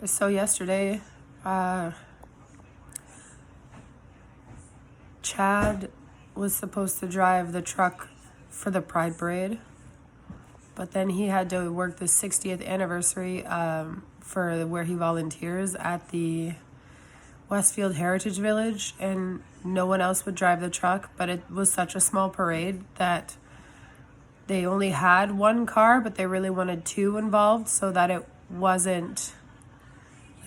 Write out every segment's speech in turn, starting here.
So yesterday, Chad was supposed to drive the truck for the Pride Parade, but then he had to work the 60th anniversary for where he volunteers at the Westfield Heritage Village, and no one else would drive the truck, but it was such a small parade that they only had one car, but they really wanted two involved so that it wasn't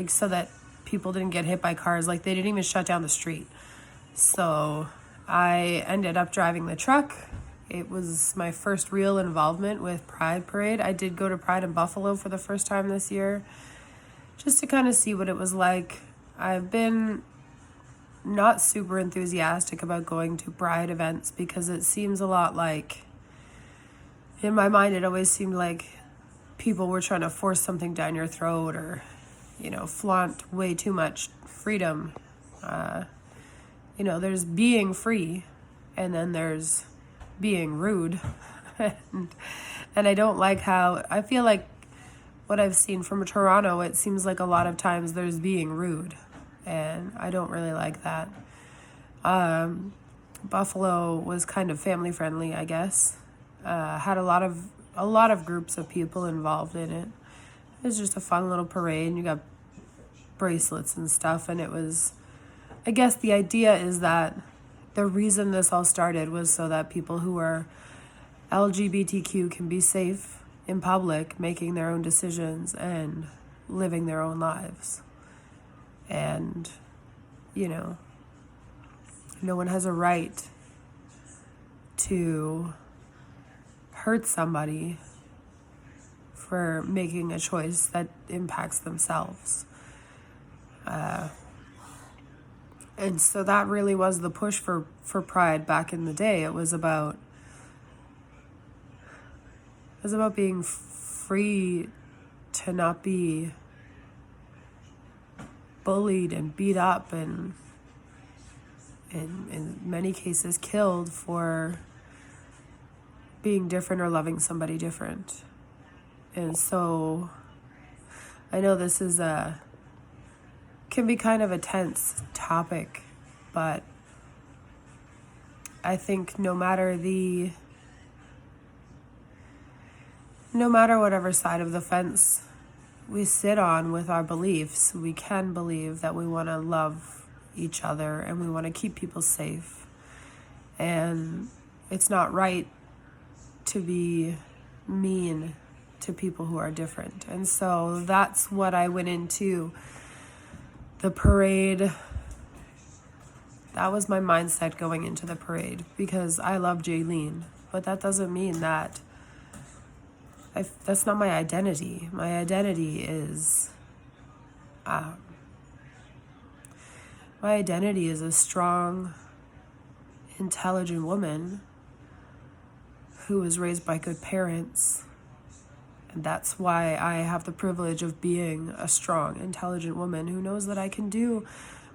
so that people didn't get hit by cars. Like, they didn't even shut down the street. So I ended up driving the truck. It was my first real involvement with Pride Parade. I did go to Pride in Buffalo for the first time this year, just to kind of see what it was like. I've been not super enthusiastic about going to Pride events because it seems a lot like, in my mind, it always seemed like people were trying to force something down your throat or, flaunt way too much freedom. There's being free, and then there's being rude. and I don't like how, I feel like what I've seen from Toronto, it seems like a lot of times there's being rude, and I don't really like that. Buffalo was kind of family friendly, I guess. Had a lot of groups of people involved in it. It was just a fun little parade, and you got bracelets and stuff, and it was, I guess the idea is that the reason this all started was so that people who are LGBTQ can be safe in public, making their own decisions and living their own lives. And, no one has a right to hurt somebody for making a choice that impacts themselves. And so that really was the push for Pride back in the day. It was about being free to not be bullied and beat up and in many cases killed for being different or loving somebody different. And so I know this is can be kind of a tense topic, but I think no matter whatever side of the fence we sit on with our beliefs, we can believe that we want to love each other and we want to keep people safe. And it's not right to be mean to people who are different. And so that's what I went into the parade. That was my mindset going into the parade, because I love Jaylene, but that doesn't mean that that's not my identity. My identity is a strong, intelligent woman who was raised by good parents. And that's why I have the privilege of being a strong, intelligent woman who knows that I can do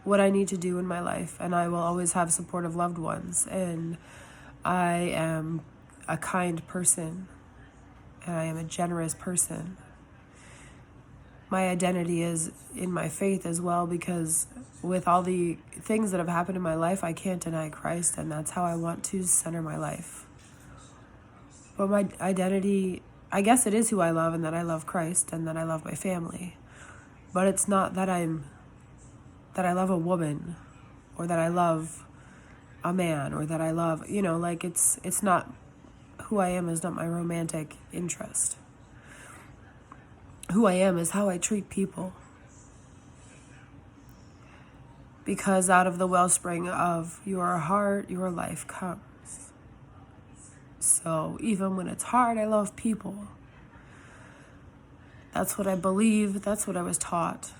what I need to do in my life, and I will always have supportive loved ones. And I am a kind person, and I am a generous person. My identity is in my faith as well, because with all the things that have happened in my life, I can't deny Christ, and that's how I want to center my life. But my identity, I guess it is who I love, and that I love Christ and that I love my family. But it's not that I love a woman, or that I love a man, or that I love, it's not who I am, is not my romantic interest. Who I am is how I treat people. Because out of the wellspring of your heart, your life comes. So even when it's hard, I love people. That's what I believe. That's what I was taught.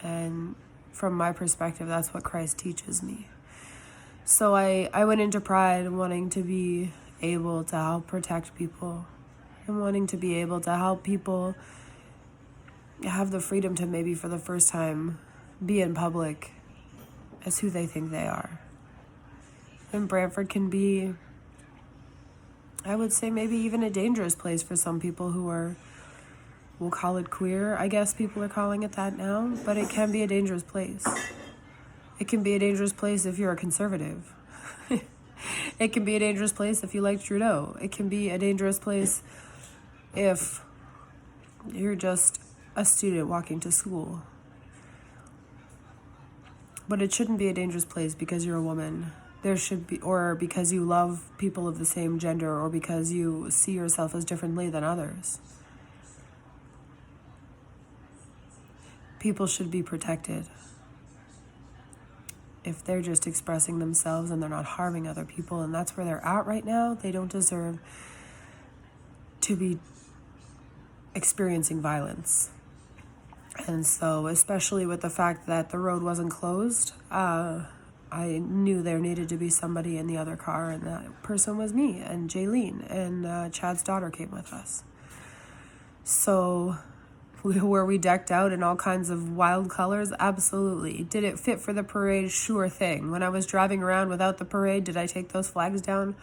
And from my perspective, that's what Christ teaches me. So I went into Pride wanting to be able to help protect people, and wanting to be able to help people have the freedom to maybe for the first time be in public as who they think they are. And Brantford can be, I would say, maybe even a dangerous place for some people who are we'll call it queer. I guess people are calling it that now, but it can be a dangerous place. It can be a dangerous place if you're a conservative. It can be a dangerous place if you like Trudeau. It can be a dangerous place if you're just a student walking to school. But it shouldn't be a dangerous place because you're a woman. There should be, or because you love people of the same gender, or because you see yourself as differently than others. People should be protected. If they're just expressing themselves and they're not harming other people, and that's where they're at right now, they don't deserve to be experiencing violence. And so, especially with the fact that the road wasn't closed, I knew there needed to be somebody in the other car, and that person was me and Jaylene, and Chad's daughter came with us. So were we decked out in all kinds of wild colors? Absolutely. Did it fit for the parade? Sure thing. When I was driving around without the parade, did I take those flags down?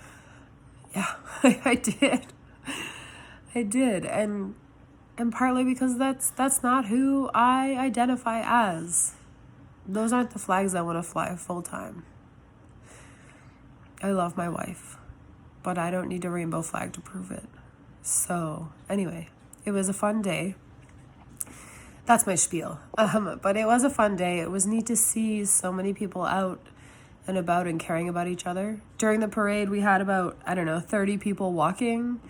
Yeah, I did. I did. And partly because that's not who I identify as. Those aren't the flags I want to fly full time. I love my wife, but I don't need a rainbow flag to prove it. So anyway, it was a fun day. That's my spiel. But it was a fun day. It was neat to see so many people out and about and caring about each other. During the parade, we had about, 30 people walking,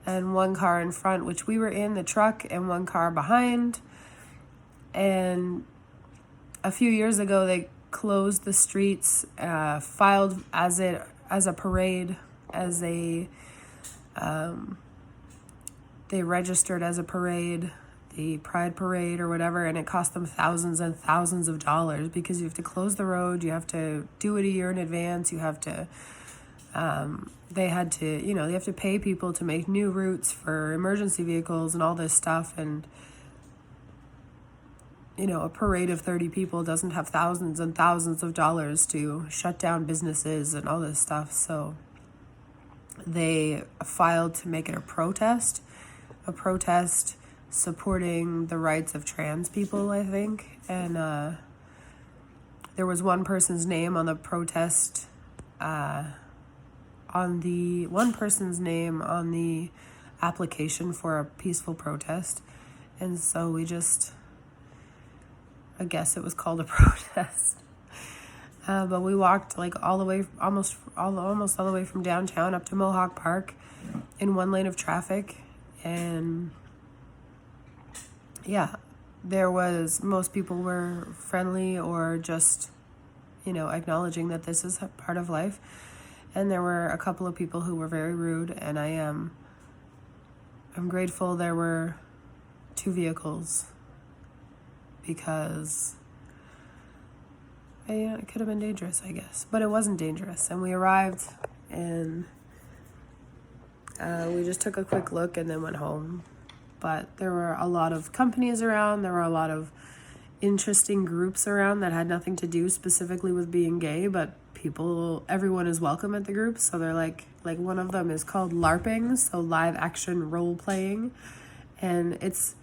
and one car in front, which we were in, the truck, and one car behind. And a few years ago, they closed the streets, filed as a parade, they registered as a parade, the Pride Parade or whatever, and it cost them thousands and thousands of dollars because you have to close the road, you have to do it a year in advance, you have to, they have to pay people to make new routes for emergency vehicles and all this stuff, and a parade of 30 people doesn't have thousands and thousands of dollars to shut down businesses and all this stuff. So they filed to make it a protest supporting the rights of trans people, I think. And there was one person's name on the protest, on the application for a peaceful protest. And so we just, I guess it was called a protest. But we walked all the way, almost all the way from downtown up to Mohawk Park in one lane of traffic. And yeah, most people were friendly or just, acknowledging that this is a part of life. And there were a couple of people who were very rude, and I'm grateful there were 2 vehicles, because it could have been dangerous, I guess. But it wasn't dangerous. And we arrived, and we just took a quick look and then went home. But there were a lot of companies around. There were a lot of interesting groups around that had nothing to do specifically with being gay, but everyone is welcome at the group. So they're like one of them is called LARPing, so live action role playing. And it's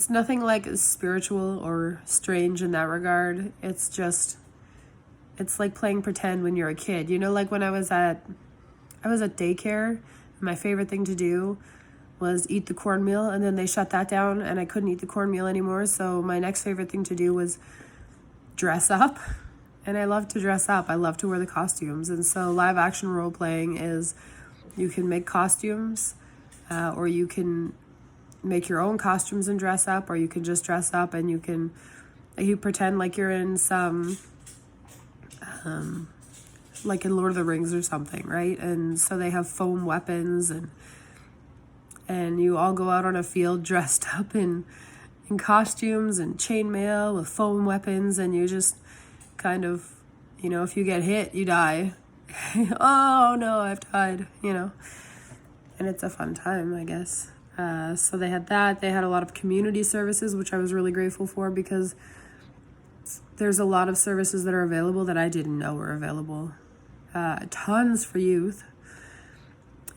nothing like spiritual or strange in that regard. It's like playing pretend when you're a kid. Like when I was at daycare, my favorite thing to do was eat the cornmeal, and then they shut that down and I couldn't eat the cornmeal anymore. So my next favorite thing to do was dress up. And I love to dress up. I love to wear the costumes. And so live action role playing is, you can make costumes, or you can make your own costumes and dress up, or you can just dress up and you pretend like you're in some, like in Lord of the Rings or something, right? And so they have foam weapons, and you all go out on a field dressed up in costumes and chainmail with foam weapons, and you just kind of, if you get hit, you die. Oh no, I've died, And it's a fun time, I guess. So they had that. They had a lot of community services, which I was really grateful for, because there's a lot of services that are available that I didn't know were available. Tons for youth,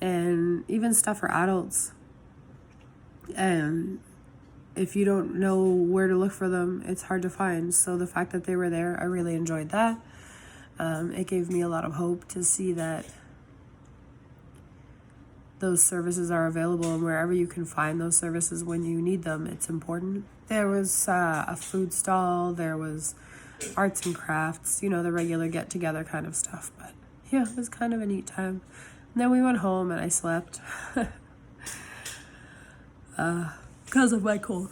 and even stuff for adults. And if you don't know where to look for them, it's hard to find. So the fact that they were there, I really enjoyed that. It gave me a lot of hope to see that those services are available, and wherever you can find those services when you need them, it's important. There was a food stall, there was arts and crafts, you know, the regular get-together kind of stuff. But yeah, it was kind of a neat time. And then we went home and I slept. Because of my cold.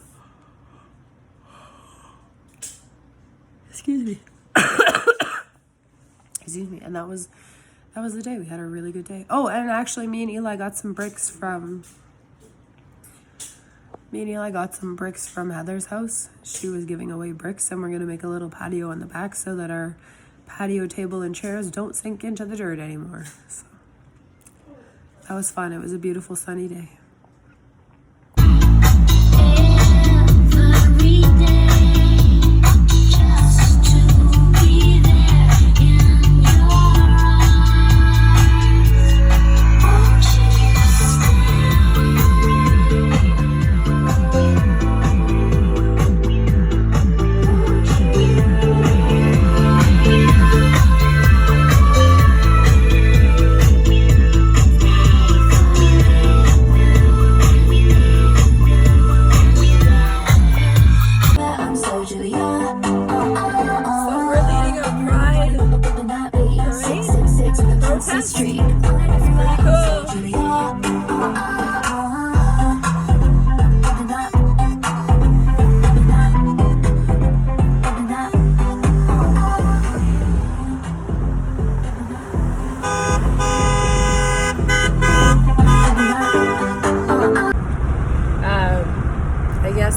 Excuse me. Excuse me. And that was the day. We had a really good day. Oh, and actually me and Eli got some bricks from Heather's house. She was giving away bricks, and we're going to make a little patio on the back so that our patio table and chairs don't sink into the dirt anymore. So that was fun. It was a beautiful sunny day.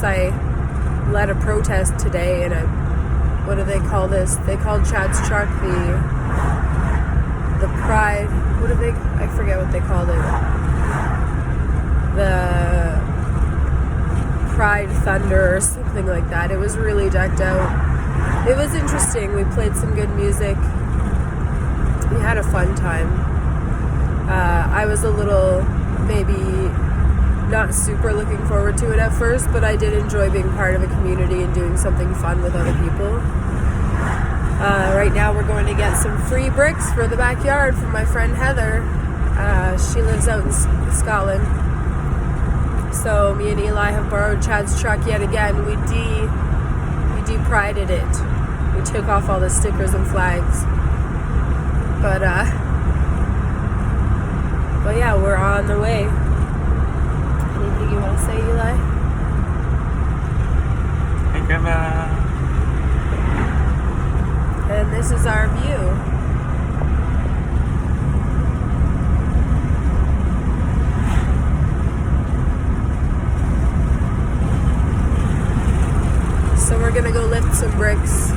I led a protest today in what do they call this? They called Chad's truck the Pride, I forget what they called it. The Pride Thunder or something like that. It was really decked out. It was interesting. We played some good music. We had a fun time. I was a little, maybe not super looking forward to it at first, but I did enjoy being part of a community and doing something fun with other people. Right now we're going to get some free bricks for the backyard from my friend Heather. She lives out in Scotland. So me and Eli have borrowed Chad's truck yet again. We de-prided it. We took off all the stickers and flags. But yeah, we're on the way. Anything you want to say, Eli? And this is our view. So we're gonna go lift some bricks.